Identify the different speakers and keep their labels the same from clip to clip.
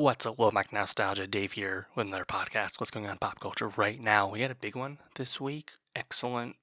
Speaker 1: What's up, Womack Nostalgia? Dave here with another podcast. What's going on in pop culture right now? We had a big one this week. Excellent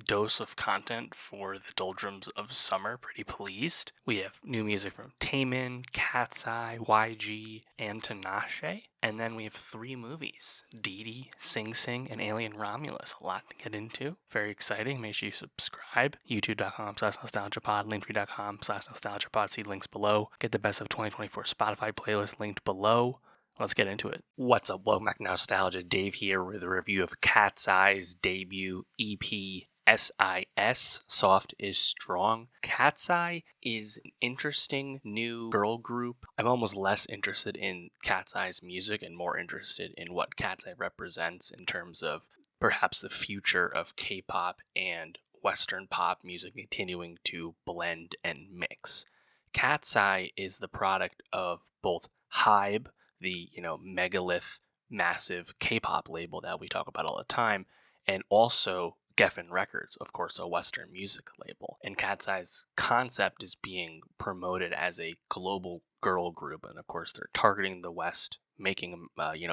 Speaker 1: dose of content for the doldrums of summer. Pretty pleased. We have new music from Taemin, KATSEYE, YG, and Tinashe. And then we have 3 movies. Didi, Sing Sing, and Alien Romulus. A lot to get into. Very exciting. Make sure you subscribe. YouTube.com/nostalgiapod, linktree.com/nostalgiapod. See links below. Get the best of 2024 Spotify playlist linked below. Let's get into it. What's up, welcome back, Nostalgia. Dave here with a review of KATSEYE's debut EP, SIS, Soft is Strong. KATSEYE is an interesting new girl group. I'm almost less interested in KATSEYE's music and more interested in what KATSEYE represents in terms of perhaps the future of K-pop and Western pop music continuing to blend and mix. KATSEYE is the product of both HYBE, the megalith, massive K-pop label that we talk about all the time, and also Geffen Records, of course, a Western music label. And KATSEYE's concept is being promoted as a global girl group, and of course they're targeting the West, making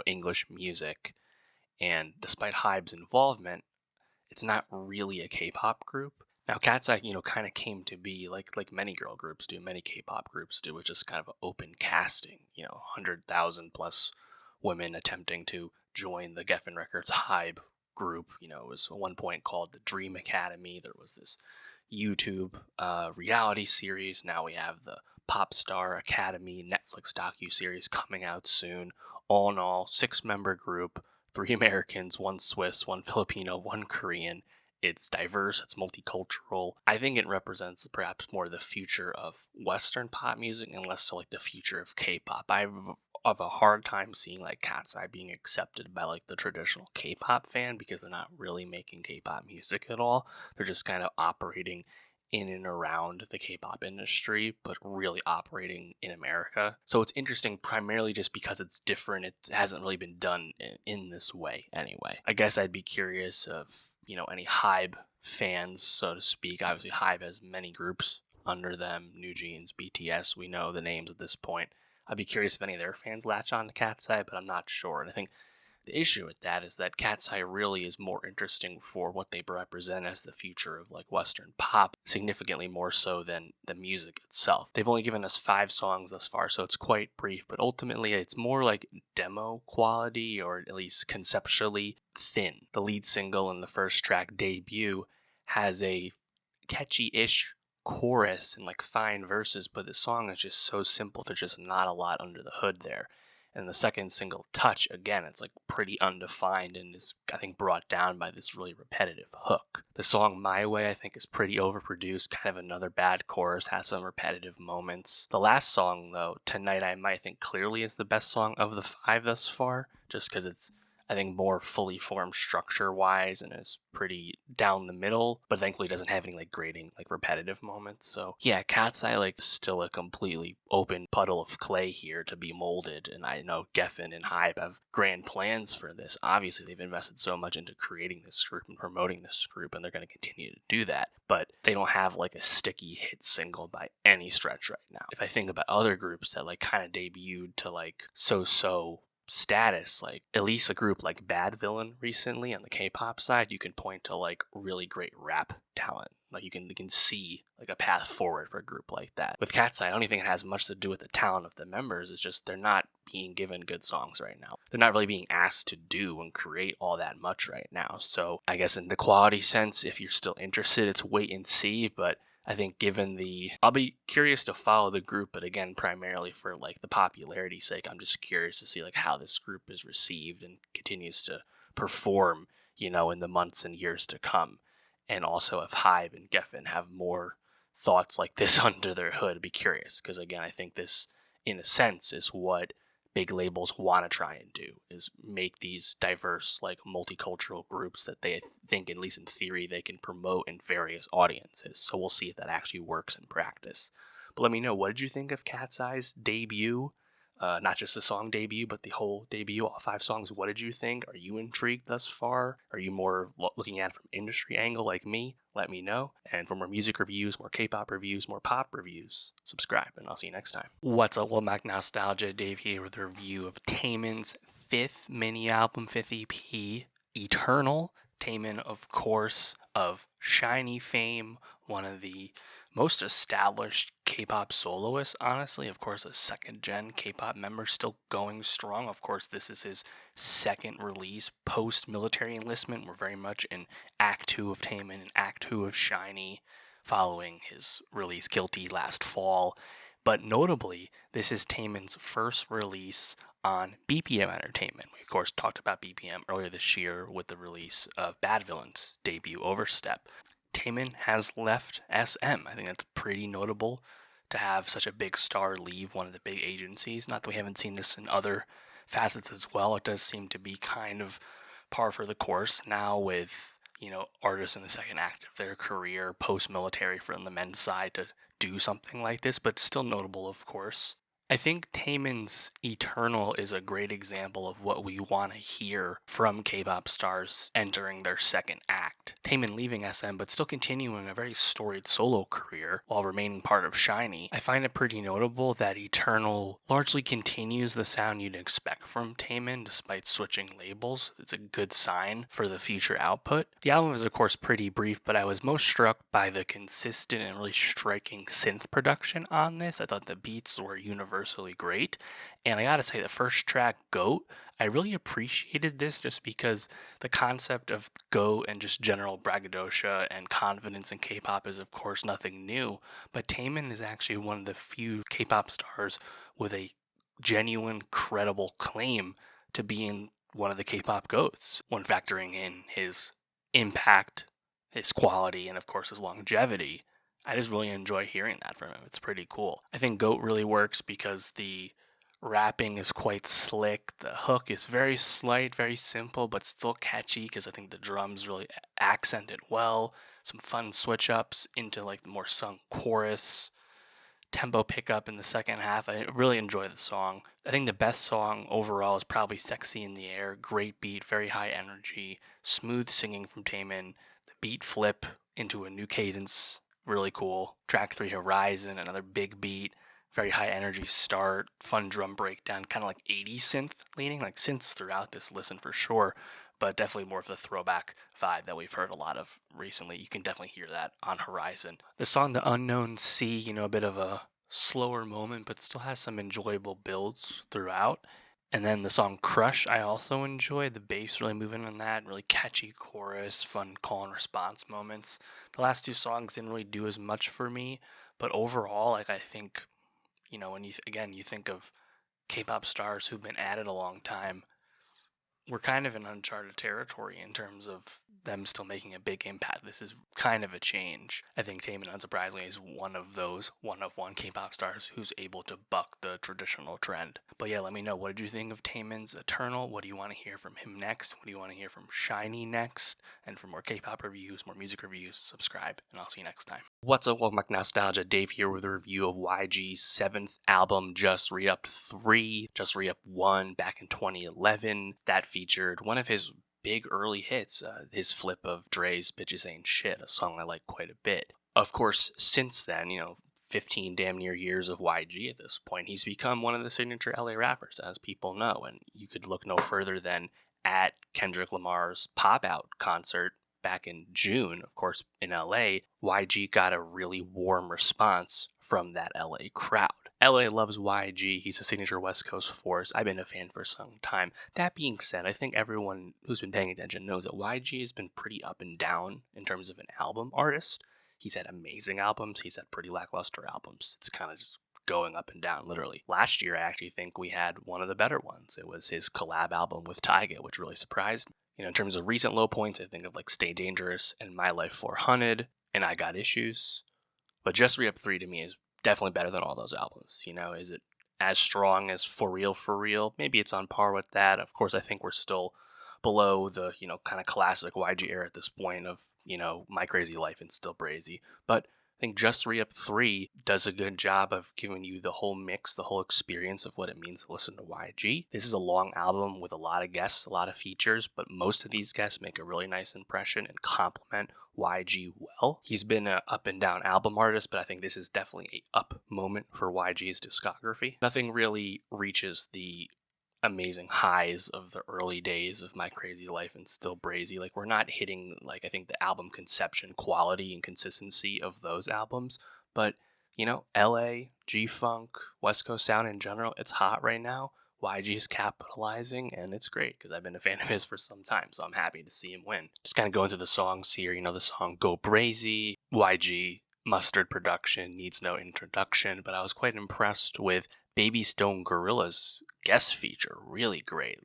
Speaker 1: English music. And despite HYBE's involvement, it's not really a K-pop group. Now, KATSEYE, kind of came to be like many girl groups do, many K-pop groups do, with just kind of an open casting. 100,000 plus women attempting to join the Geffen Records HYBE group. It was at one point called the Dream Academy. There was this YouTube reality series. Now we have the Pop Star Academy Netflix docu-series coming out soon. All in all, 6-member group, 3 Americans, 1 Swiss, 1 Filipino, 1 Korean. It's diverse, it's multicultural. I think it represents perhaps more the future of Western pop music and less so like the future of K-pop. I have a hard time seeing like KATSEYE being accepted by like the traditional K-pop fan because they're not really making K-pop music at all. They're just kind of operating in and around the K-pop industry, but really operating in America. So it's interesting primarily just because it's different. It hasn't really been done in this way anyway. I guess I'd be curious of, any HYBE fans, so to speak. Obviously, HYBE has many groups under them, New Jeans, BTS, we know the names at this point. I'd be curious if any of their fans latch on to KATSEYE, but I'm not sure. And I think the issue with that is that KATSEYE really is more interesting for what they represent as the future of like Western pop, significantly more so than the music itself. They've only given us 5 songs thus far, so it's quite brief, but ultimately it's more like demo quality, or at least conceptually thin. The lead single in the first track, Debut, has a catchy-ish chorus and like fine verses, but the song is just so simple. There's just not a lot under the hood there. And the second single, Touch, again, it's like pretty undefined and is, I think, brought down by this really repetitive hook. The song My Way, I think, is pretty overproduced, kind of another bad chorus, has some repetitive moments. The last song, though, Tonight I Might, I think clearly is the best song of the 5 thus far, just because it's, I think, more fully formed structure-wise and is pretty down the middle, but thankfully doesn't have any like grating, like repetitive moments. So yeah, KATSEYE is still a completely open puddle of clay here to be molded, and I know Geffen and HYBE have grand plans for this. Obviously, they've invested so much into creating this group and promoting this group, and they're going to continue to do that, but they don't have like a sticky hit single by any stretch right now. If I think about other groups that like kind of debuted to like so-so status, like at least a group like Bad Villain recently on the K-pop side, you can point to like really great rap talent. Like you can see like a path forward for a group like that. With KATSEYE, I don't even think it has much to do with the talent of the members. It's just they're not being given good songs right now. They're not really being asked to do and create all that much right now. So I guess in the quality sense, if you're still interested, it's wait and see, but I think I'll be curious to follow the group, but again, primarily for like the popularity sake, I'm just curious to see like how this group is received and continues to perform, in the months and years to come. And also if HYBE and Geffen have more thoughts like this under their hood, I'd be curious. Because again, I think this, in a sense, is what big labels want to try and do, is make these diverse, like multicultural groups that they think, at least in theory, they can promote in various audiences. So we'll see if that actually works in practice. But let me know, what did you think of KATSEYE's debut? not just the song debut, but the whole debut, all 5 songs. What did you think? Are you intrigued thus far? Are you more looking at it from industry angle like me? Let me know. And for more music reviews, more K-pop reviews, more pop reviews, subscribe, and I'll see you next time. What's up, Welcome Back Nostalgia? Dave here with a review of Taemin's 5th mini album, 5th EP, Eternal. Taemin, of course, of SHINee fame, one of the most established K-pop soloists, honestly. Of course, a second-gen K-pop member, still going strong. Of course, this is his second release post-military enlistment. We're very much in Act 2 of Taemin and Act 2 of SHINee, following his release Guilty last fall. But notably, this is Taemin's first release on BPM Entertainment. We, of course, talked about BPM earlier this year with the release of Bad Villain's debut, Overstep. Taemin has left SM. I think that's pretty notable to have such a big star leave one of the big agencies. Not that we haven't seen this in other facets as well. It does seem to be kind of par for the course now with, artists in the second act of their career, post-military from the men's side, to do something like this, but still notable, of course. I think Taemin's Eternal is a great example of what we want to hear from K-pop stars entering their second act. Taemin leaving SM but still continuing a very storied solo career while remaining part of SHINee. I find it pretty notable that Eternal largely continues the sound you'd expect from Taemin despite switching labels. It's a good sign for the future output. The album is of course pretty brief, but I was most struck by the consistent and really striking synth production on this. I thought the beats were universally great, and I gotta say, the first track, Goat, I really appreciated this just because the concept of goat and just general braggadocio and confidence in K-pop is of course nothing new, but Taemin is actually one of the few K-pop stars with a genuine, credible claim to being one of the K-pop goats when factoring in his impact, his quality, and of course his longevity. I just really enjoy hearing that from him. It's pretty cool. I think Goat really works because the rapping is quite slick. The hook is very slight, very simple, but still catchy because I think the drums really accent it well. Some fun switch ups into like the more sung chorus, tempo pickup in the second half. I really enjoy the song. I think the best song overall is probably Sexy in the Air. Great beat, very high energy, smooth singing from Taemin. The beat flip into a new cadence. Really cool. Track 3, Horizon, another big beat, very high energy start, fun drum breakdown, kind of like 80s synth leaning, like synths throughout this listen for sure, but definitely more of the throwback vibe that we've heard a lot of recently. You can definitely hear that on Horizon. The song The Unknown Sea, a bit of a slower moment, but still has some enjoyable builds throughout. And then the song Crush, I also enjoy. The bass really moving on that, really catchy chorus, fun call and response moments. The last 2 songs didn't really do as much for me, but overall, I think, when you think of K-pop stars who've been at it a long time, we're kind of in uncharted territory in terms of them still making a big impact. This is kind of a change. I think Taemin, unsurprisingly, is one of those one-of-one K-pop stars who's able to buck the traditional trend. But yeah, let me know, what did you think of Taemin's Eternal? What do you want to hear from him next? What do you want to hear from SHINee next? And for more K-pop reviews, more music reviews, subscribe, and I'll see you next time. What's up, Welcome Back Nostalgia? Dave here with a review of YG's 7th album, Just Re-Up 3, Just Re-Up 1, back in 2011. That featured one of his big early hits, his flip of Dre's Bitches Ain't Shit, a song I like quite a bit. Of course, since then, 15 damn near years of YG at this point, he's become one of the signature LA rappers, as people know, and you could look no further than at Kendrick Lamar's Pop Out concert back in June, of course, in LA. YG got a really warm response from that LA crowd. LA loves YG. He's a signature West Coast force. I've been a fan for some time. That being said, I think everyone who's been paying attention knows that YG has been pretty up and down in terms of an album artist. He's had amazing albums. He's had pretty lackluster albums. It's kind of just going up and down, literally. Last year, I actually think we had one of the better ones. It was his collab album with Tyga, which really surprised me. In terms of recent low points, I think of like Stay Dangerous and My Life 400 and I Got Issues. But Just Re-Up 3 to me is definitely better than all those albums. Is it as strong as For Real, For Real? Maybe it's on par with that. Of course, I think we're still below the, kind of classic YG era at this point of, My Crazy Life and Still Brazy. But think Just Re-Up 3 does a good job of giving you the whole mix, the whole experience of what it means to listen to YG. This is a long album with a lot of guests, a lot of features, but most of these guests make a really nice impression and complement YG well. He's been an up and down album artist, but I think this is definitely a up moment for YG's discography. Nothing really reaches the amazing highs of the early days of My Crazy Life and Still Brazy. Like, we're not hitting, like, I think the album conception quality and consistency of those albums, but LA, G-Funk, West Coast sound in general, it's hot right now. YG is capitalizing, and it's great because I've been a fan of his for some time, so I'm happy to see him win. Just kind of going through the songs here, the song Go Brazy, YG, Mustard production, needs no introduction, but I was quite impressed with Baby Stone Gorilla's guest feature. Really great,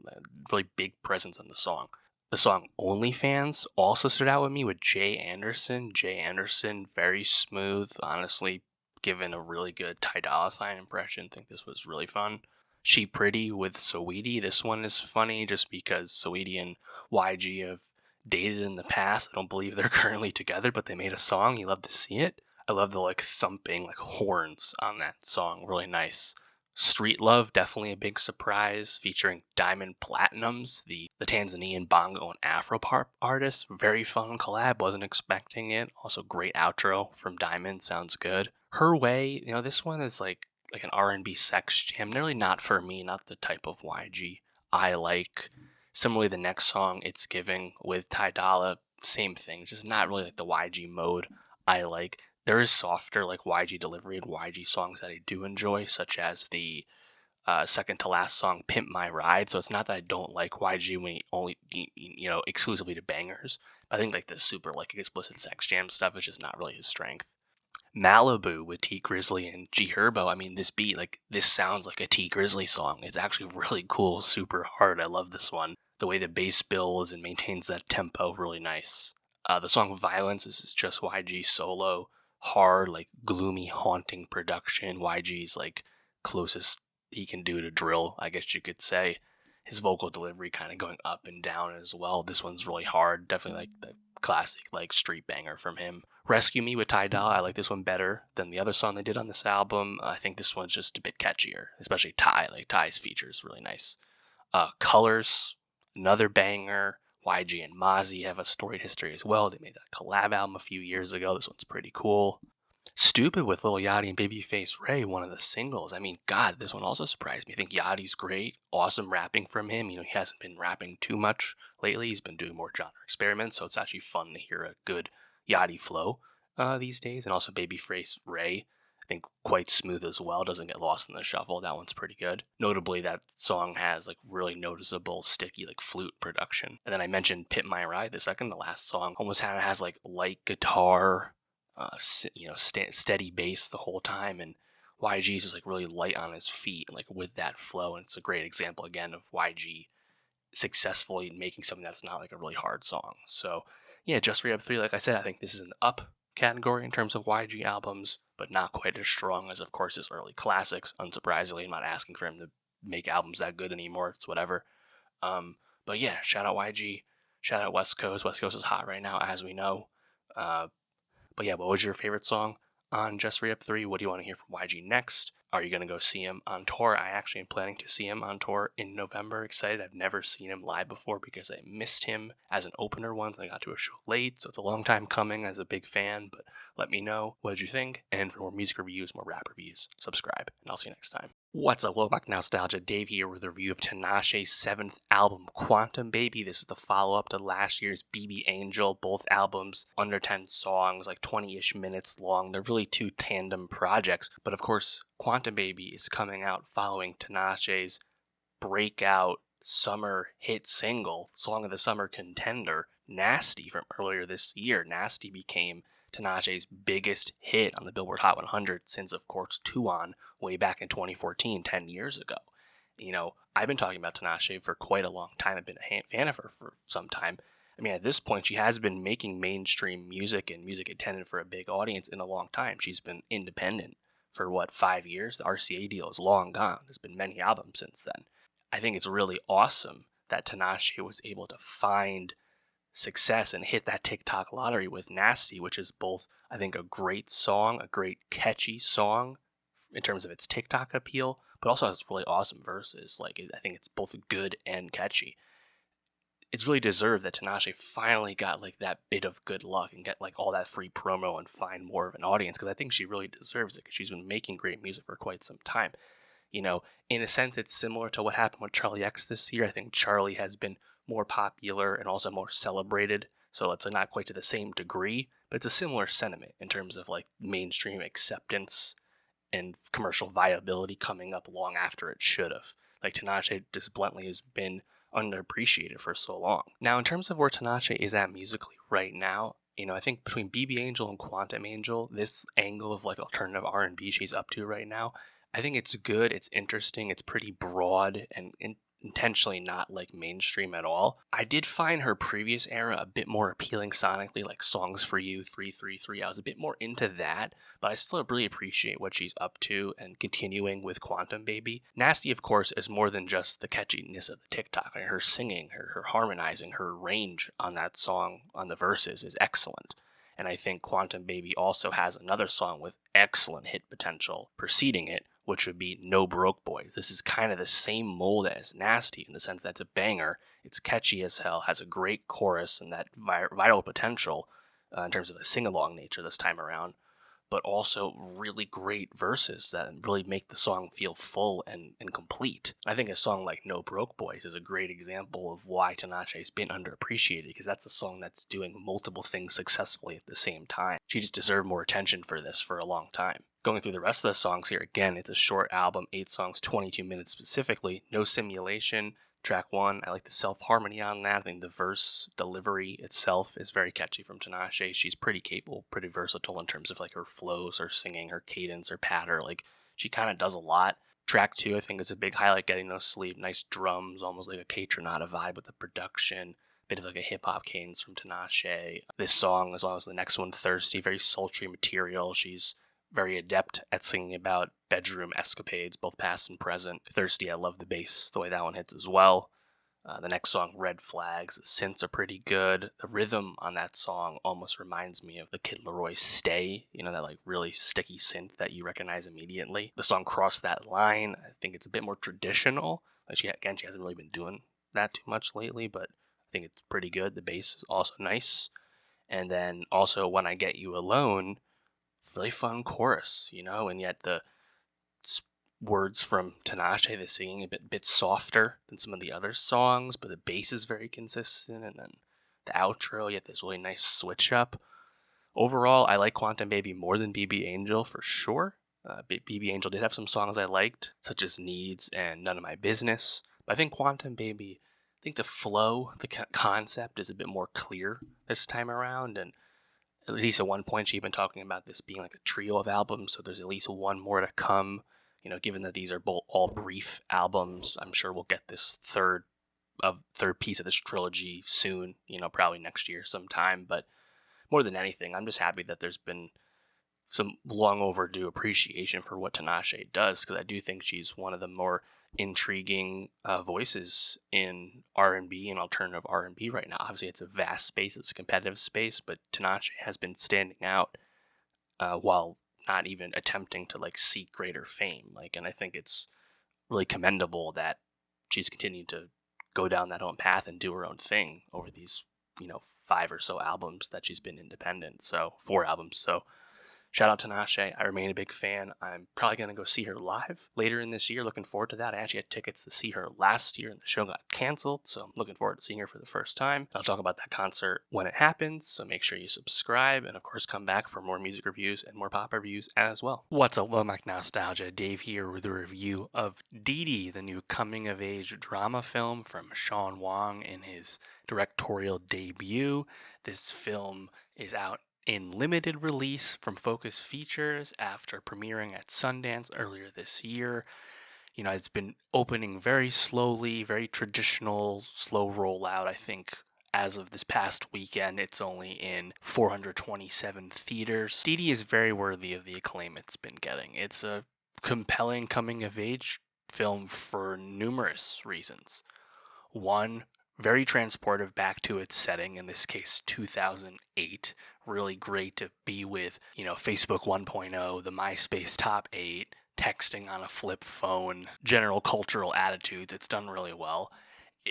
Speaker 1: really big presence on the song. The song OnlyFans also stood out with me with Jay Anderson. Jay Anderson, very smooth, honestly, given a really good Ty Dolla $ign impression. I think this was really fun. She Pretty with Saweetie. This one is funny just because Saweetie and YG have dated in the past. I don't believe they're currently together, but they made a song. You love to see it. I love the thumping horns on that song. Really nice. Street Love, definitely a big surprise, featuring Diamond Platinums, the Tanzanian bongo and Afropop artist. Very fun collab, wasn't expecting it. Also great outro from Diamond, sounds good. Her Way, this one is like an R&B sex jam. Really not for me, not the type of YG I like. Similarly, the next song, It's Giving, with Ty Dolla, same thing, just not really like the YG mode I like. There is softer YG delivery and YG songs that I do enjoy, such as the second to last song, Pimp My Ride. So it's not that I don't like YG when he only, exclusively to bangers. I think the super explicit sex jam stuff is just not really his strength. Malibu with T Grizzly and G Herbo. I mean, this beat, this sounds like a T Grizzly song. It's actually really cool, super hard. I love this one. The way the bass builds and maintains that tempo, really nice. The song Violence is just YG solo. Hard, gloomy, haunting production. YG's closest he can do to drill, I guess you could say. His vocal delivery kind of going up and down as well. This one's really hard. Definitely the classic street banger from him. Rescue Me with Ty Dolla. I like this one better than the other song they did on this album. I think this one's just a bit catchier, especially Ty. Ty's features really nice. Colors, another banger. YG and Mozzie have a storied history as well. They made that collab album a few years ago. This one's pretty cool. Stupid with Lil Yachty and Babyface Ray, one of the singles. I mean, God, this one also surprised me. I think Yachty's great. Awesome rapping from him. He hasn't been rapping too much lately. He's been doing more genre experiments, so it's actually fun to hear a good Yachty flow these days. And also Babyface Ray, I think quite smooth as well. Doesn't get lost in the shuffle. That one's pretty good. Notably, that song has really noticeable sticky flute production. And then I mentioned Pit My Ride, the last song, almost kind of has light guitar, steady bass the whole time, and YG's just really light on his feet, with that flow. And it's a great example again of YG successfully making something that's not a really hard song. So yeah, Just Re-Up 3, like I said, I think this is an up category in terms of YG albums, but not quite as strong as, of course, his early classics. Unsurprisingly, I'm not asking for him to make albums that good anymore. It's whatever. But yeah, shout out YG, shout out West Coast. West Coast is hot right now, as we know. But yeah, what was your favorite song on Just Re-Up 3? What do you want to hear from YG next? Are you going to go see him on tour? I actually am planning to see him on tour in November. Excited. I've never seen him live before because I missed him as an opener once. I got to a show late, so it's a long time coming as a big fan. But let me know what did you think. And for more music reviews, more rap reviews, subscribe. And I'll see you next time. What's up, welcome back to Nostalgia. Dave here with a review of Tinashe's 7th album, Quantum Baby. This is the follow-up to last year's BB Angel. Both albums under 10 songs, 20-ish minutes long. They're really two tandem projects. But of course, Quantum Baby is coming out following Tinashe's breakout summer hit single, Song of the Summer contender, Nasty, from earlier this year. Nasty became Tinashe's biggest hit on the Billboard Hot 100 since, of course, Tuon way back in 2014, 10 years ago. I've been talking about Tinashe for quite a long time. I've been a fan of her for some time. I mean, at this point, she has been making mainstream music and music intended for a big audience in a long time. She's been independent for, 5 years? The RCA deal is long gone. There's been many albums since then. I think it's really awesome that Tinashe was able to find success and hit that TikTok lottery with Nasty, which is both, I think, a great song, a great catchy song in terms of its TikTok appeal, but also has really awesome verses. Like, I think it's both good and catchy. It's really deserved that Tinashe finally got like that bit of good luck and get like all that free promo and find more of an audience, because I think she really deserves it, because she's been making great music for quite some time. You know, in a sense, it's similar to what happened with Charlie X this year. I think Charlie has been more popular and also more celebrated, so it's not quite to the same degree, but it's a similar sentiment in terms of like mainstream acceptance and commercial viability coming up long after it should have. Like, Tinashe just bluntly has been underappreciated for so long. Now, in terms of where Tinashe is at musically right now, I think between BB Angel and Quantum Angel, this angle of like alternative R&B she's up to right now, I think it's good, it's interesting, it's pretty broad, and intentionally not like mainstream at all. I did find her previous era a bit more appealing sonically, like Songs for You, 333. I was a bit more into that, but I still really appreciate what she's up to and continuing with Quantum Baby. Nasty, of course, is more than just the catchiness of the TikTok. Like, her singing, her harmonizing, her range on that song, on the verses, is excellent. And I think Quantum Baby also has another song with excellent hit potential preceding it, which would be No Broke Boys. This is kind of the same mold as Nasty in the sense that it's a banger, it's catchy as hell, has a great chorus and that viral potential in terms of the sing-along nature this time around, but also really great verses that really make the song feel full and complete. I think a song like No Broke Boys is a great example of why Tinashe has been underappreciated, because that's a song that's doing multiple things successfully at the same time. She just deserved more attention for this for a long time. Going through the rest of the songs here, again, it's a short album, 8 songs, 22 minutes specifically. No Simulation, track 1. I like the self-harmony on that. I think the verse delivery itself is very catchy from Tinashe. She's pretty capable, pretty versatile in terms of like her flows, her singing, her cadence, her patter. Like, she kind of does a lot. Track 2, I think, is a big highlight, Getting No Sleep. Nice drums, almost like a K-Tronada vibe with the production. Bit of like a hip-hop cadence from Tinashe. This song, as well as the next one, Thirsty, very sultry material. She's very adept at singing about bedroom escapades, both past and present. Thirsty, I love the bass, the way that one hits as well. The next song, Red Flags, the synths are pretty good. The rhythm on that song almost reminds me of the Kid Laroi Stay, that like really sticky synth that you recognize immediately. The song Cross That Line, I think it's a bit more traditional. Like, she hasn't really been doing that too much lately, but I think it's pretty good. The bass is also nice. And then also When I Get You Alone, really fun chorus, and yet the words from Tinashe, the singing a bit softer than some of the other songs, but the bass is very consistent, and then the outro, yet this really nice switch up. Overall, I like Quantum Baby more than BB Angel for sure. BB Angel did have some songs I liked, such as Needs and None of My Business, but I think Quantum Baby, I think the flow, the concept is a bit more clear this time around, and at least at one point she'd been talking about this being like a trio of albums, so there's at least one more to come. Given that these are both all brief albums, I'm sure we'll get this third piece of this trilogy soon, probably next year sometime. But more than anything, I'm just happy that there's been some long overdue appreciation for what Tinashe does, because I do think she's one of the more intriguing voices in R&B and alternative R&B right now. Obviously, it's a vast space, it's a competitive space, but Tinashe has been standing out while not even attempting to like seek greater fame. And I think it's really commendable that she's continued to go down that own path and do her own thing over these 5 or so albums that she's been independent. So 4 albums. So shout out to Tinashe. I remain a big fan. I'm probably going to go see her live later in this year. Looking forward to that. I actually had tickets to see her last year and the show got canceled, so I'm looking forward to seeing her for the first time. I'll talk about that concert when it happens, so make sure you subscribe and of course come back for more music reviews and more pop reviews as well. What's up, Womack Nostalgia? Dave here with a review of Didi, the new coming-of-age drama film from Sean Wang in his directorial debut. This film is out in limited release from Focus Features after premiering at Sundance earlier this year. It's been opening very slowly, very traditional, slow rollout. I think as of this past weekend, it's only in 427 theaters. Didi is very worthy of the acclaim it's been getting. It's a compelling coming-of-age film for numerous reasons. One, very transportive back to its setting, in this case 2008. Really great to be with, Facebook 1.0, the MySpace top 8, texting on a flip phone, general cultural attitudes. It's done really well.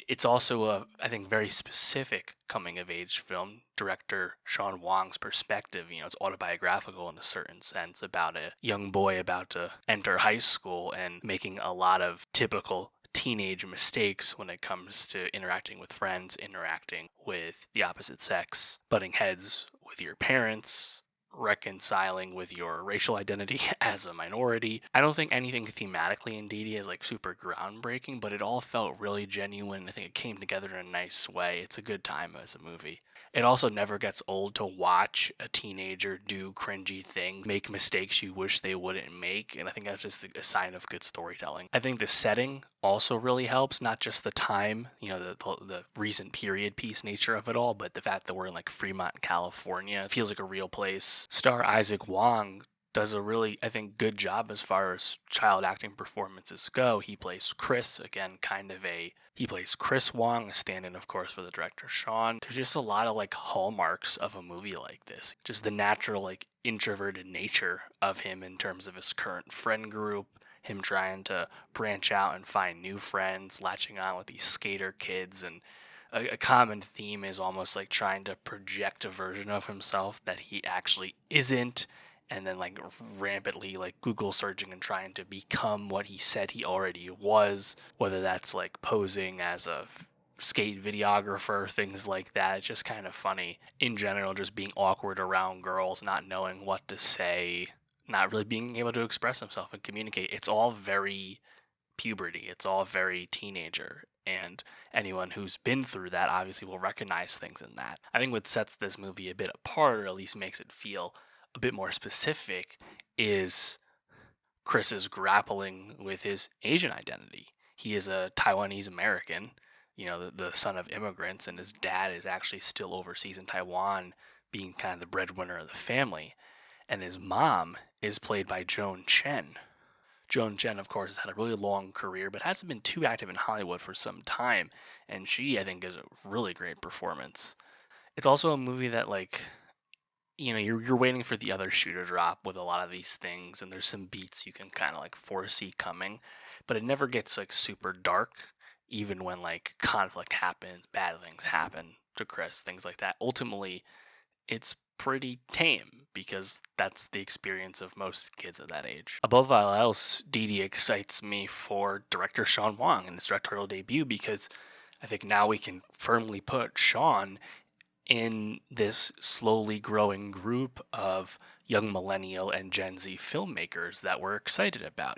Speaker 1: It's also a, I think, very specific coming of age film. Director Sean Wang's perspective, it's autobiographical in a certain sense about a young boy about to enter high school and making a lot of typical teenage mistakes when it comes to interacting with friends, interacting with the opposite sex, butting heads with your parents, reconciling with your racial identity as a minority. I don't think anything thematically in Didi is like super groundbreaking, but it all felt really genuine. I think it came together in a nice way. It's a good time as a movie. It also never gets old to watch a teenager do cringy things, make mistakes you wish they wouldn't make, and I think that's just a sign of good storytelling. I think the setting also really helps, not just the time, the recent period piece nature of it all, but the fact that we're in like Fremont, California. It feels like a real place. Star Isaac Wang does a really, I think, good job as far as child acting performances go. He plays Chris, again, he plays Chris Wang, a stand-in, of course, for the director Sean. There's just a lot of like hallmarks of a movie like this. Just the natural, like, introverted nature of him in terms of his current friend group, him trying to branch out and find new friends, latching on with these skater kids, and a common theme is almost like trying to project a version of himself that he actually isn't, and then like rampantly like Google searching and trying to become what he said he already was, whether that's like posing as a skate videographer, things like that. It's just kind of funny in general, just being awkward around girls, not knowing what to say, not really being able to express himself and communicate. It's all very puberty, it's all very teenager, and anyone who's been through that obviously will recognize things in that. I think what sets this movie a bit apart, or at least makes it feel a bit more specific, is Chris's grappling with his Asian identity. He is a Taiwanese American, the son of immigrants, and his dad is actually still overseas in Taiwan, being kind of the breadwinner of the family. And his mom is played by Joan Chen. Joan Chen, of course, has had a really long career, but hasn't been too active in Hollywood for some time, and she, I think, is a really great performance. It's also a movie that, like, you're waiting for the other shoe to drop with a lot of these things, and there's some beats you can kind of like foresee coming, but it never gets like super dark, even when like conflict happens, bad things happen to Chris, things like that. Ultimately, it's pretty tame because that's the experience of most kids at that age. Above all else, Didi excites me for director Sean Wang in his directorial debut, because I think now we can firmly put Sean in this slowly growing group of young millennial and Gen Z filmmakers that we're excited about.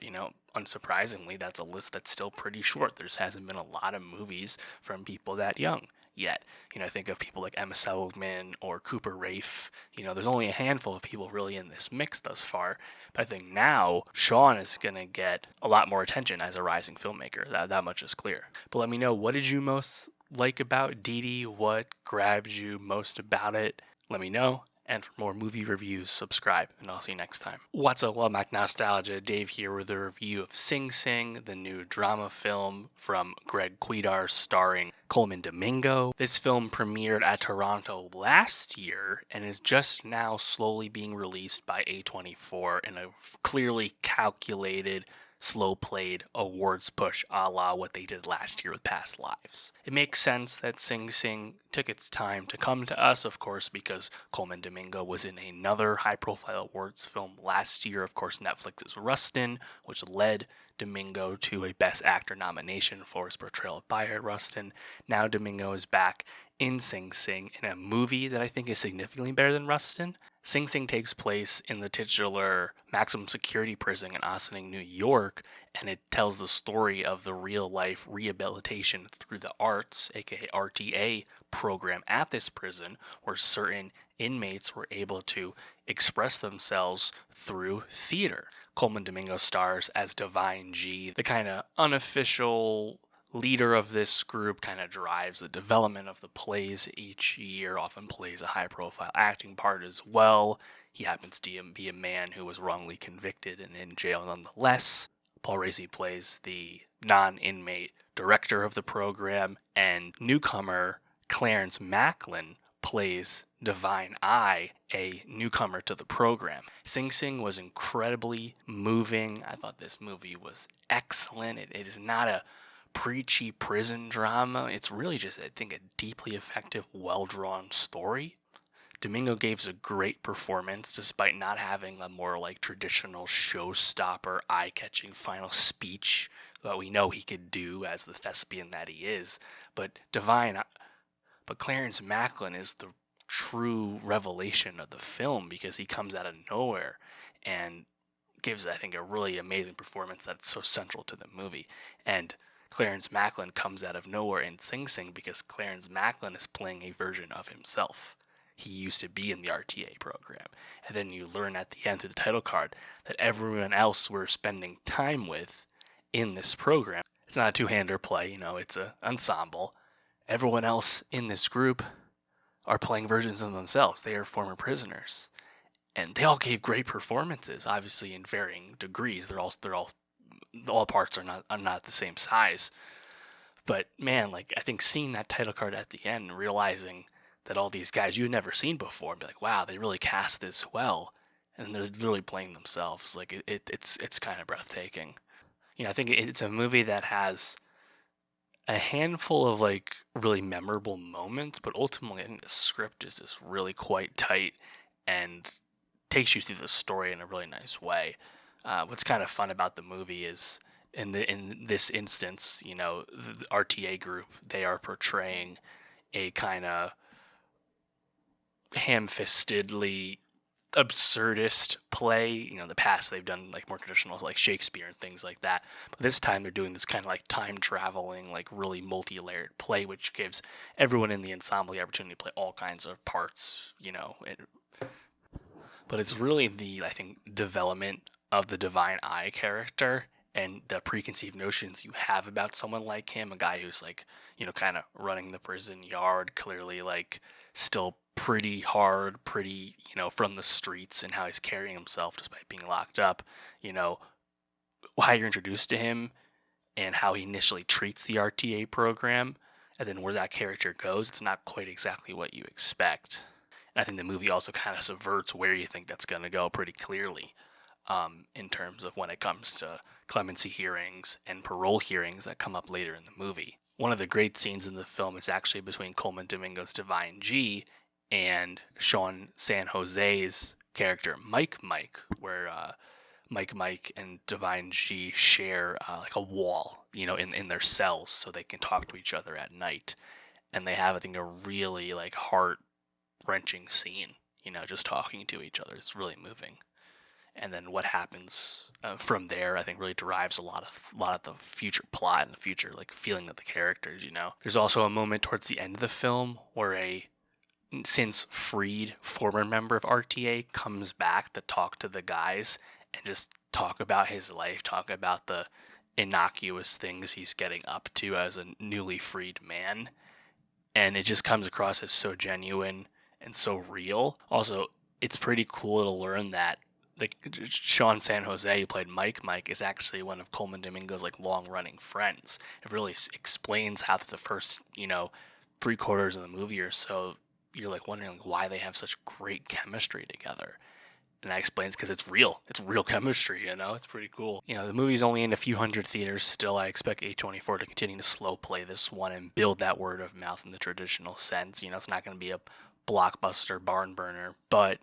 Speaker 1: Unsurprisingly, that's a list that's still pretty short. There hasn't been a lot of movies from people that young yet. Think of people like Emma Seligman or Cooper Raiff. There's only a handful of people really in this mix thus far. But I think now Sean is going to get a lot more attention as a rising filmmaker. That much is clear. But let me know, what did you most like about Didi? What grabbed you most about it? Let me know. And for more movie reviews, subscribe, and I'll see you next time. What's up, Welcome Back Nostalgia? Dave here with a review of Sing Sing, the new drama film from Greg Cuidar starring Coleman Domingo. This film premiered at Toronto last year and is just now slowly being released by A24 in a clearly calculated, slow-played awards push a la what they did last year with Past Lives. It makes sense that Sing Sing took its time to come to us, of course, because Coleman Domingo was in another high-profile awards film last year, of course, Netflix's Rustin, which led Domingo to a Best Actor nomination for his portrayal of Bayard Rustin. Now Domingo is back in Sing Sing in a movie that I think is significantly better than Rustin. Sing Sing takes place in the titular maximum security prison in Ossining, New York, and it tells the story of the real-life rehabilitation through the arts, aka RTA, program at this prison, where certain inmates were able to express themselves through theater. Coleman Domingo stars as Divine G, the kind of unofficial leader of this group, kind of drives the development of the plays each year, often plays a high-profile acting part as well. He happens to be a man who was wrongly convicted and in jail nonetheless. Paul Raci plays the non-inmate director of the program, and newcomer Clarence Macklin plays Divine Eye, a newcomer to the program. Sing Sing was incredibly moving. I thought this movie was excellent. It is not a preachy prison drama. It's really just, I think, a deeply effective, well-drawn story. Domingo gave a great performance despite not having a more like traditional showstopper, eye-catching final speech that we know he could do as the thespian that he is. But Clarence Macklin is the true revelation of the film because he comes out of nowhere and gives, I think, a really amazing performance that's so central to the movie. And Clarence Macklin comes out of nowhere in Sing Sing because Clarence Macklin is playing a version of himself. He used to be in the RTA program. And then you learn at the end through the title card that everyone else we're spending time with in this program, it's not a two-hander play, it's an ensemble. Everyone else in this group are playing versions of themselves. They are former prisoners. And they all gave great performances, obviously in varying degrees. All parts are not the same size. But man, I think seeing that title card at the end and realizing that all these guys you've never seen before, and be like, wow, they really cast this well, and they're literally playing themselves. It's kind of breathtaking. I think it's a movie that has a handful of really memorable moments, but ultimately I think the script is just really quite tight and takes you through the story in a really nice way. What's kind of fun about the movie is in this instance, the RTA group, they are portraying a kind of ham-fistedly absurdist play. In the past they've done more traditional Shakespeare and things like that, but this time they're doing this kind of time traveling, really multi-layered play, which gives everyone in the ensemble the opportunity to play all kinds of parts. But it's really the, I think, development of the Divine Eye character and the preconceived notions you have about someone like him, a guy who's kind of running the prison yard, clearly still pretty hard, pretty, from the streets, and how he's carrying himself despite being locked up, how you're introduced to him and how he initially treats the RTA program, and then where that character goes, it's not quite exactly what you expect. And I think the movie also kind of subverts where you think that's going to go pretty clearly, in terms of when it comes to clemency hearings and parole hearings that come up later in the movie. One of the great scenes in the film is actually between Coleman Domingo's Divine G and Sean San Jose's character Mike, where Mike and Divine G share a wall, in their cells so they can talk to each other at night. And they have, I think, a really heart-wrenching scene, just talking to each other. It's really moving. And then what happens from there, I think, really drives a lot of the future plot and the future feeling of the characters. There's also a moment towards the end of the film where a since freed former member of RTA comes back to talk to the guys and just talk about his life, talk about the innocuous things he's getting up to as a newly freed man. And it just comes across as so genuine and so real. Also, it's pretty cool to learn that Sean San Jose, who played Mike, is actually one of Coleman Domingo's long-running friends. It really explains how the first, 3/4 of the movie or so, you're wondering why they have such great chemistry together. And that explains because it's real. It's real chemistry, It's pretty cool. The movie's only in a few hundred theaters still. I expect A24 to continue to slow play this one and build that word of mouth in the traditional sense. It's not going to be a blockbuster barn burner, but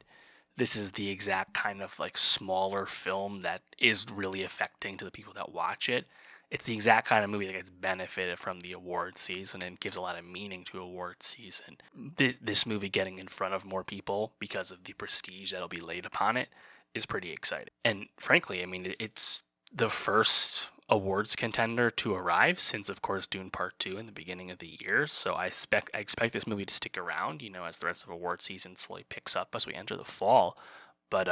Speaker 1: this is the exact kind of smaller film that is really affecting to the people that watch it. It's the exact kind of movie that gets benefited from the award season and gives a lot of meaning to award season. This movie getting in front of more people because of the prestige that'll be laid upon it is pretty exciting. And frankly, it's the first awards contender to arrive since, of course, Dune Part 2 in the beginning of the year. So I expect this movie to stick around, as the rest of award season slowly picks up as we enter the fall. But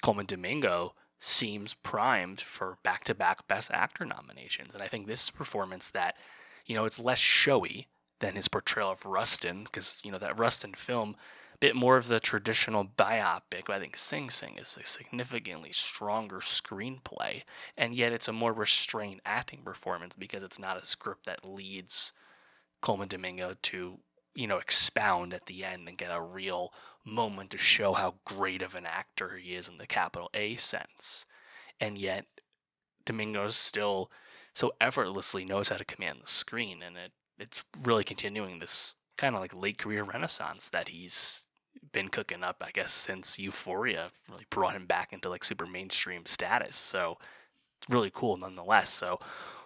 Speaker 1: Coleman Domingo seems primed for back-to-back Best Actor nominations. And I think this is a performance that, it's less showy than his portrayal of Rustin, because, that Rustin film, bit more of the traditional biopic, but I think Sing Sing is a significantly stronger screenplay, and yet it's a more restrained acting performance because it's not a script that leads Coleman Domingo to, expound at the end and get a real moment to show how great of an actor he is in the capital A sense. And yet Domingo's still so effortlessly knows how to command the screen, and it's really continuing this kind of like late career renaissance that he's been cooking up, I guess, since Euphoria really brought him back into like super mainstream status. So it's really cool nonetheless. So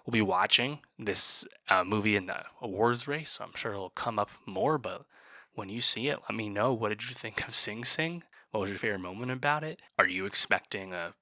Speaker 1: we'll be watching this movie in the awards race, so I'm sure it'll come up more. But when you see it, let me know, what did you think of Sing Sing? What was your favorite moment about it? Are you expecting a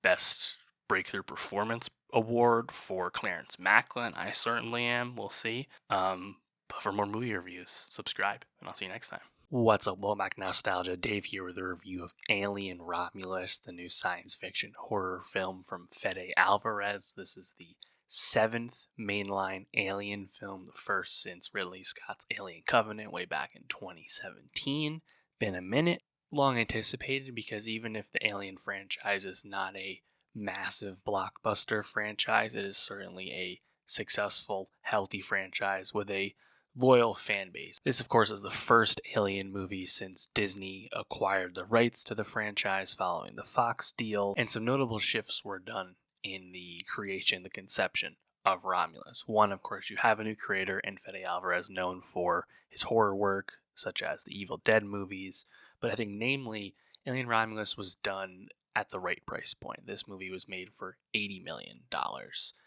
Speaker 1: best breakthrough performance award for Clarence Macklin? I certainly am. We'll see. But for more movie reviews, subscribe, and I'll see you next time. What's up, welcome back, Nostalgia. Dave here with a review of Alien Romulus, the new science fiction horror film from Fede Álvarez. This is the 7th mainline Alien film, the first since Ridley Scott's Alien Covenant way back in 2017. Been a minute, long anticipated, because even if the Alien franchise is not a massive blockbuster franchise, it is certainly a successful, healthy franchise with a loyal fan base. This, of course, is the first Alien movie since Disney acquired the rights to the franchise following the Fox deal, and some notable shifts were done in the creation, the conception of Romulus. One, of course, you have a new creator in Fede Álvarez, known for his horror work, such as the Evil Dead movies, but I think namely, Alien Romulus was done at the right price point. This movie was made for $80 million.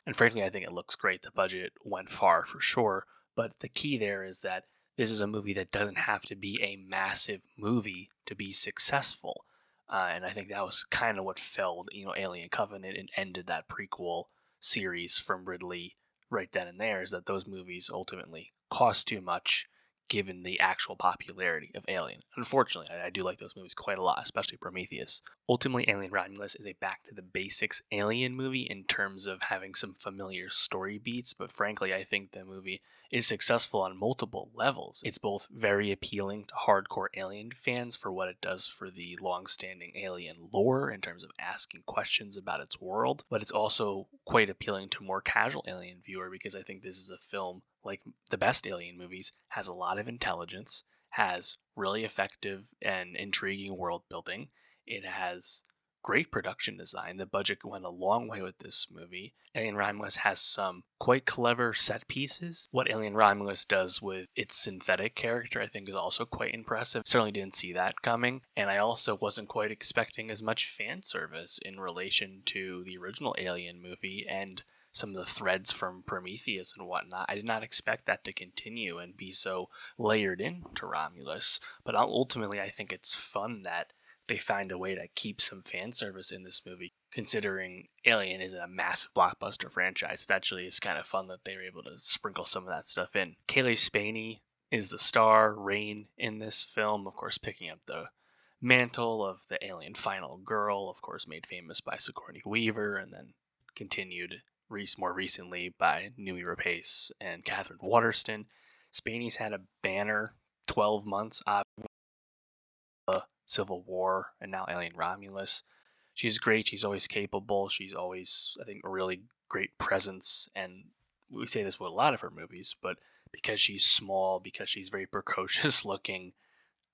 Speaker 1: And frankly, I think it looks great. The budget went far for sure. But the key there is that this is a movie that doesn't have to be a massive movie to be successful. And I think that was kind of what felled, Alien Covenant and ended that prequel series from Ridley right then and there, is that those movies ultimately cost too much given the actual popularity of Alien. Unfortunately, I do like those movies quite a lot, especially Prometheus. Ultimately, Alien Romulus is a back-to-the-basics Alien movie in terms of having some familiar story beats, but frankly, I think the movie is successful on multiple levels. It's both very appealing to hardcore Alien fans for what it does for the long-standing Alien lore in terms of asking questions about its world, but it's also quite appealing to a more casual Alien viewer because I think this is a film, like the best Alien movies, has a lot of intelligence, has really effective and intriguing world building. It has great production design. The budget went a long way with this movie. Alien Romulus has some quite clever set pieces. What Alien Romulus does with its synthetic character, I think, is also quite impressive. Certainly didn't see that coming. And I also wasn't quite expecting as much fan service in relation to the original Alien movie and some of the threads from Prometheus and whatnot. I did not expect that to continue and be so layered into Romulus. But ultimately, I think it's fun that they find a way to keep some fan service in this movie, considering Alien is a massive blockbuster franchise. It actually is kind of fun that they were able to sprinkle some of that stuff in. Kayleigh Spaney is the star, Rain, in this film, of course, picking up the mantle of the Alien final girl, of course, made famous by Sigourney Weaver, and then continued more recently by Numi Rapace and Catherine Waterston. Spaney's had a banner 12 months, Civil War, and now Alien Romulus. She's great. She's always capable. She's always, I think, a really great presence. And we say this with a lot of her movies, but because she's small, because she's very precocious looking,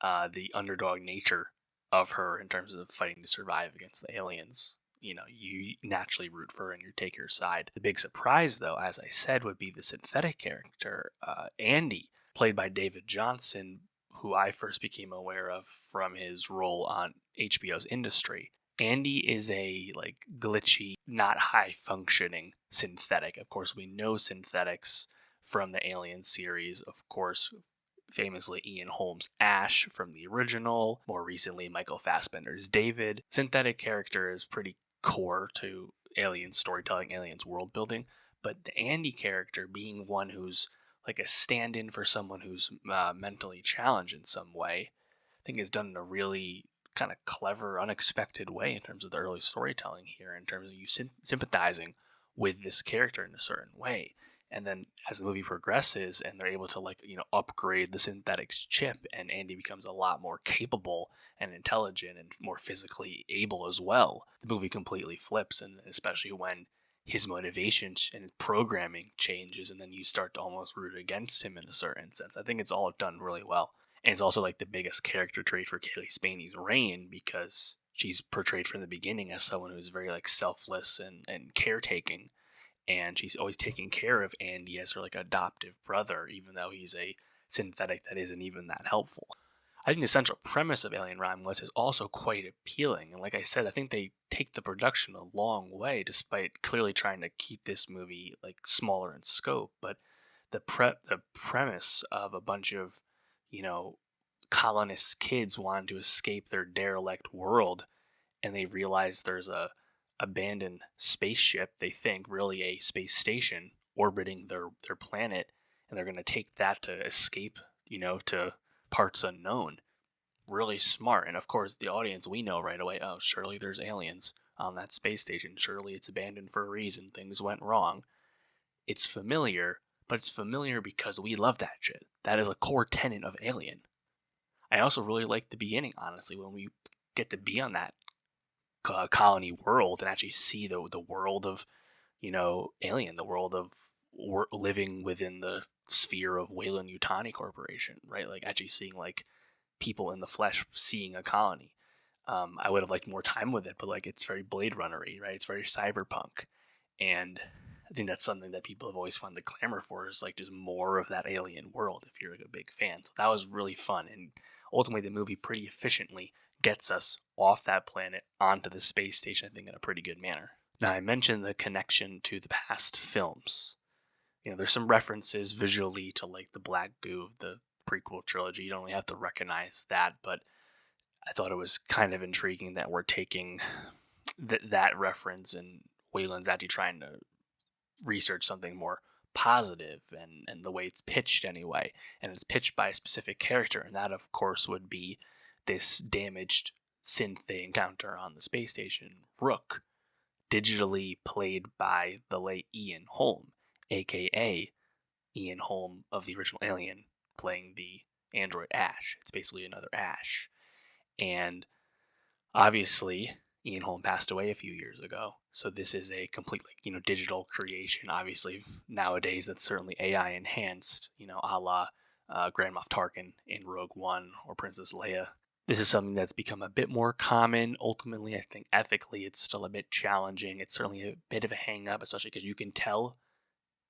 Speaker 1: the underdog nature of her in terms of fighting to survive against the aliens, you naturally root for her and you take her side. The big surprise, though, as I said, would be the synthetic character, Andy, played by David Johnson, who I first became aware of from his role on HBO's Industry. Andy is a glitchy, not high functioning synthetic. Of course, we know synthetics from the Alien series. Of course, famously Ian Holmes' Ash from the original. More recently, Michael Fassbender's David. Synthetic character is pretty core to Alien storytelling, Alien's world building. But the Andy character being one who's like a stand-in for someone who's mentally challenged in some way, I think is done in a really kind of clever, unexpected way in terms of the early storytelling here, in terms of you sympathizing with this character in a certain way. And then as the movie progresses and they're able to upgrade the synthetics chip, and Andy becomes a lot more capable and intelligent and more physically able as well, the movie completely flips. And especially when his motivation and programming changes, and then you start to almost root against him in a certain sense. I think it's all done really well. And it's also like the biggest character trait for Kaylee Spaney's reign, because she's portrayed from the beginning as someone who's very like selfless and caretaking, and she's always taking care of Andy as her like adoptive brother, even though he's a synthetic that isn't even that helpful. I think the central premise of Alien Romulus is also quite appealing, and like I said, I think they take the production a long way, despite clearly trying to keep this movie like smaller in scope. But the premise of a bunch of, you know, colonist kids wanting to escape their derelict world, and they realize there's a abandoned spaceship, they think really a space station, orbiting their planet, and they're going to take that to escape, to parts unknown. Really smart. And of course the audience, we know right away, oh, surely there's aliens on that space station, surely it's abandoned for a reason, things went wrong. It's familiar, but it's familiar because we love that shit. That is a core tenet of Alien. I also really like the beginning, honestly, when we get to be on that colony world and actually see the world of, Alien, the world of living within the sphere of Weyland-Yutani Corporation, right? Like actually seeing like people in the flesh, seeing a colony. I would have liked more time with it, but like it's very Blade Runner-y, right? It's very cyberpunk, and I think that's something that people have always wanted to clamor for, is like just more of that alien world if you're like a big fan. So that was really fun, and ultimately the movie pretty efficiently gets us off that planet onto the space station, I think, in a pretty good manner. Now, I mentioned the connection to the past films. There's some references visually to like the black goo of the prequel trilogy. You don't really have to recognize that, but I thought it was kind of intriguing that we're taking that reference, and Wayland's actually trying to research something more positive, and the way it's pitched anyway. And it's pitched by a specific character, and that, of course, would be this damaged synth they encounter on the space station, Rook, digitally played by the late Ian Holm, aka Ian Holm of the original Alien, playing the android Ash. It's basically another Ash. And obviously, Ian Holm passed away a few years ago, so this is a complete, digital creation. Obviously, nowadays that's certainly AI enhanced, a la Grand Moff Tarkin in Rogue One or Princess Leia. This is something that's become a bit more common. Ultimately, I think ethically it's still a bit challenging. It's certainly a bit of a hang up, especially because you can tell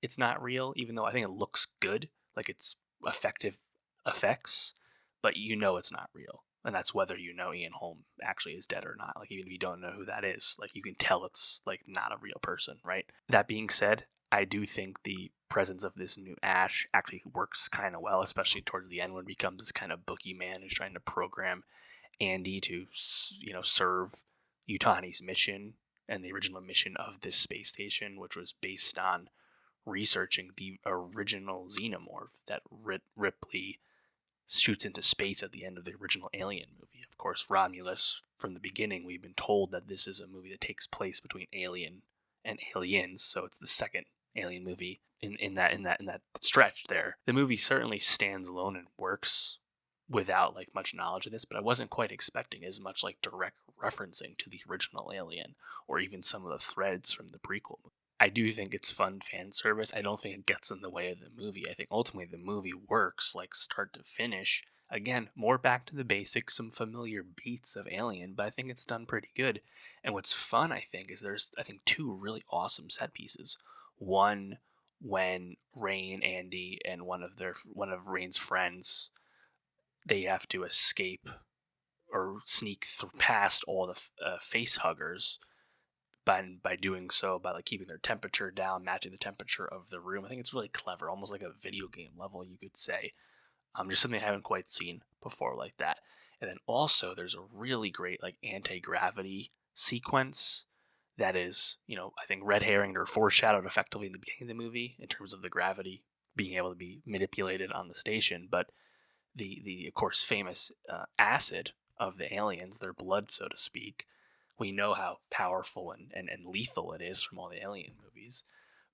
Speaker 1: it's not real, even though I think it looks good, like it's effective effects, but it's not real. And that's whether Ian Holm actually is dead or not. Like, even if you don't know who that is, like, you can tell it's like not a real person, right? That being said, I do think the presence of this new Ash actually works kind of well, especially towards the end when it becomes this kind of boogeyman who's trying to program Andy to, serve Yutani's mission and the original mission of this space station, which was based on researching the original xenomorph that Ripley shoots into space at the end of the original Alien movie. Of course, Romulus, from the beginning, we've been told that this is a movie that takes place between Alien and Aliens, so it's the second Alien movie in that stretch there. The movie certainly stands alone and works without like much knowledge of this, but I wasn't quite expecting as much like direct referencing to the original Alien, or even some of the threads from the prequel. I do think it's fun fan service. I don't think it gets in the way of the movie. I think ultimately the movie works like start to finish. Again, more back to the basics, some familiar beats of Alien, but I think it's done pretty good. And what's fun, I think, is there's two really awesome set pieces. One, when Rain, Andy, and one of Rain's friends, they have to escape or sneak past all the face huggers. By doing so, by like keeping their temperature down, matching the temperature of the room. I think it's really clever, almost like a video game level, you could say. Just something I haven't quite seen before like that. And then also there's a really great like anti-gravity sequence that is, I think red herring or foreshadowed effectively in the beginning of the movie in terms of the gravity being able to be manipulated on the station. But the of course famous acid of the aliens, their blood, so to speak, we know how powerful and lethal it is from all the Alien movies.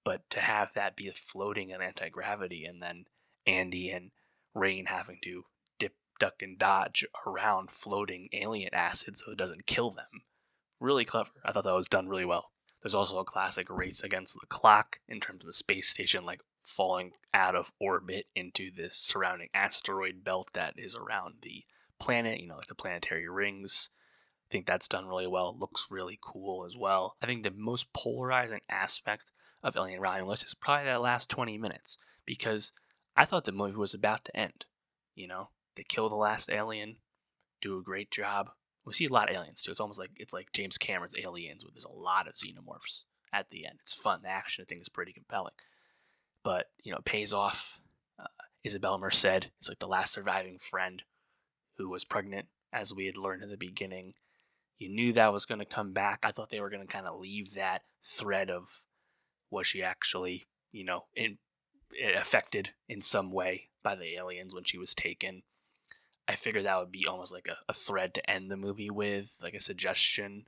Speaker 1: But to have that be floating in anti-gravity, and then Andy and Rain having to dip, duck, and dodge around floating alien acid so it doesn't kill them. Really clever. I thought that was done really well. There's also a classic race against the clock in terms of the space station like falling out of orbit into this surrounding asteroid belt that is around the planet, like the planetary rings. I think that's done really well. It looks really cool as well. I think the most polarizing aspect of Alien Romulus is probably that last 20 minutes, because I thought the movie was about to end. They kill the last alien, do a great job. We see a lot of aliens too. It's almost like James Cameron's Aliens, where there's a lot of xenomorphs at the end. It's fun. The action, I think, is pretty compelling. But it pays off. Isabel Merced is like the last surviving friend who was pregnant, as we had learned in the beginning. You knew that was going to come back. I thought they were going to kind of leave that thread of, was she actually, affected in some way by the aliens when she was taken. I figured that would be almost like a thread to end the movie with, like a suggestion,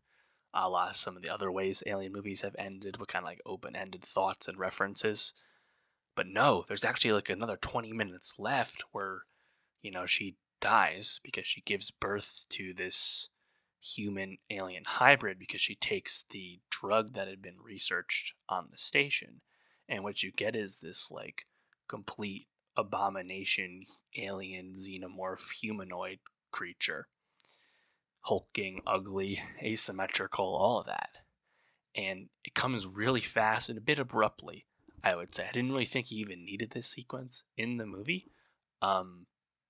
Speaker 1: a la some of the other ways alien movies have ended, with kind of like open-ended thoughts and references. But no, there's actually like another 20 minutes left where, she dies because she gives birth to this human alien hybrid because she takes the drug that had been researched on the station. And what you get is this like complete abomination alien xenomorph humanoid creature, hulking, ugly, asymmetrical, all of that. And it comes really fast and a bit abruptly, I would say. I didn't really think he even needed this sequence in the movie,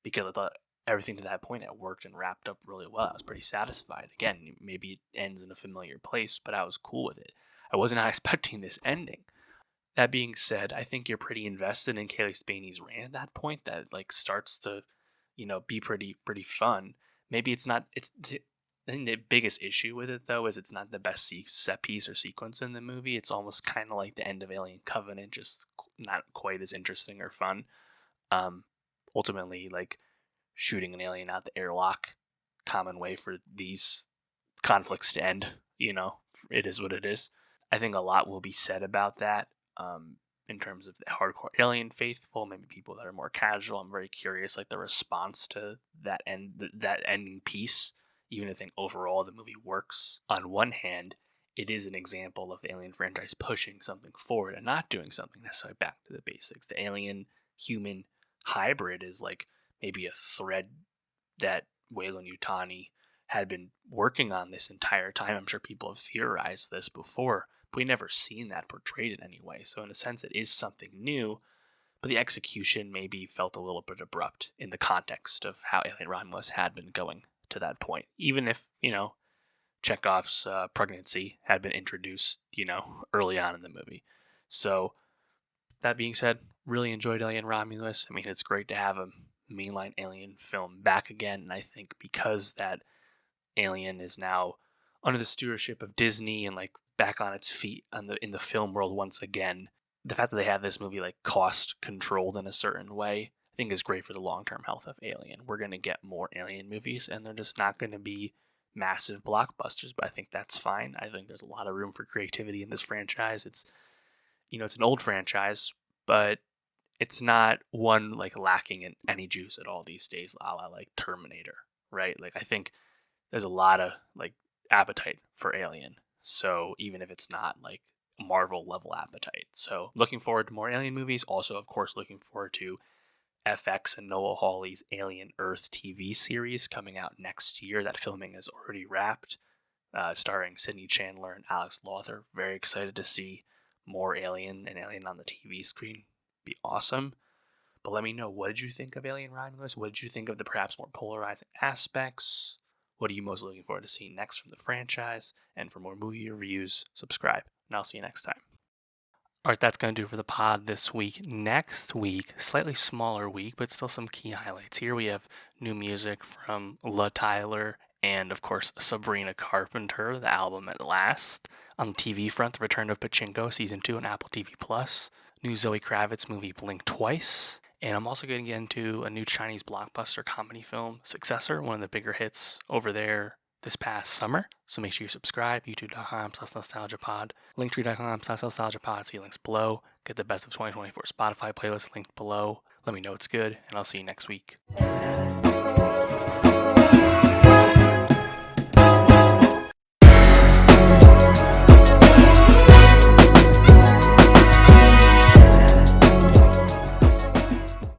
Speaker 1: because I thought everything to that point had worked and wrapped up really well. I was pretty satisfied. Again, maybe it ends in a familiar place, but I was cool with it. I was not expecting this ending. That being said, I think you're pretty invested in Kaylee Spaney's reign at that point. That like starts to, be pretty fun. Maybe it's not. I think the biggest issue with it though is it's not the best set piece or sequence in the movie. It's almost kind of like the end of Alien Covenant, just not quite as interesting or fun. Ultimately, like shooting an alien out the airlock, common way for these conflicts to end. It is what it is. I think a lot will be said about that. In terms of the hardcore alien faithful, maybe people that are more casual. I'm very curious, like the response to that ending piece. Even if I think overall the movie works. On one hand, it is an example of the Alien franchise pushing something forward and not doing something necessarily back to the basics. The alien human hybrid is like maybe a thread that Weyland-Yutani had been working on this entire time. I'm sure people have theorized this before, but we never seen that portrayed in any way. So in a sense, it is something new, but the execution maybe felt a little bit abrupt in the context of how Alien Romulus had been going to that point. Even if, Chekhov's pregnancy had been introduced, early on in the movie. So that being said, really enjoyed Alien Romulus. I mean, it's great to have a mainline Alien film back again, and I think because that Alien is now under the stewardship of Disney and like back on its feet in the film world once again, the fact that they have this movie like cost controlled in a certain way, I think is great for the long-term health of Alien. We're going to get more Alien movies, and they're just not going to be massive blockbusters, but I think that's fine. I think there's a lot of room for creativity in this franchise. It's, it's an old franchise, but it's not one like lacking in any juice at all these days, a la like Terminator, right? Like I think there's a lot of like appetite for Alien. So even if it's not like Marvel level appetite. So looking forward to more Alien movies. Also, of course, looking forward to FX and Noah Hawley's Alien Earth TV series coming out next year. That filming is already wrapped, starring Sidney Chandler and Alex Lawther. Very excited to see more Alien and Alien on the TV screen. Be awesome. But let me know, what did you think of Alien Romulus? What did you think of the perhaps more polarizing aspects? What are you most looking forward to seeing next from the franchise? And for more movie reviews, subscribe. And I'll see you next time. All right, that's going to do for the pod this week. Next week, slightly smaller week, but still some key highlights. Here we have new music from La Tyler and, of course, Sabrina Carpenter, the album At Last. On the TV front, the return of Pachinko Season 2 on Apple TV+. New Zoe Kravitz movie Blink Twice. And I'm also going to get into a new Chinese blockbuster comedy film, Successor, one of the bigger hits over there this past summer. So make sure you subscribe, youtube.com/nostalgiapod, linktree.com/nostalgiapod, see links below. Get the best of 2024 Spotify playlist linked below. Let me know it's good, and I'll see you next week.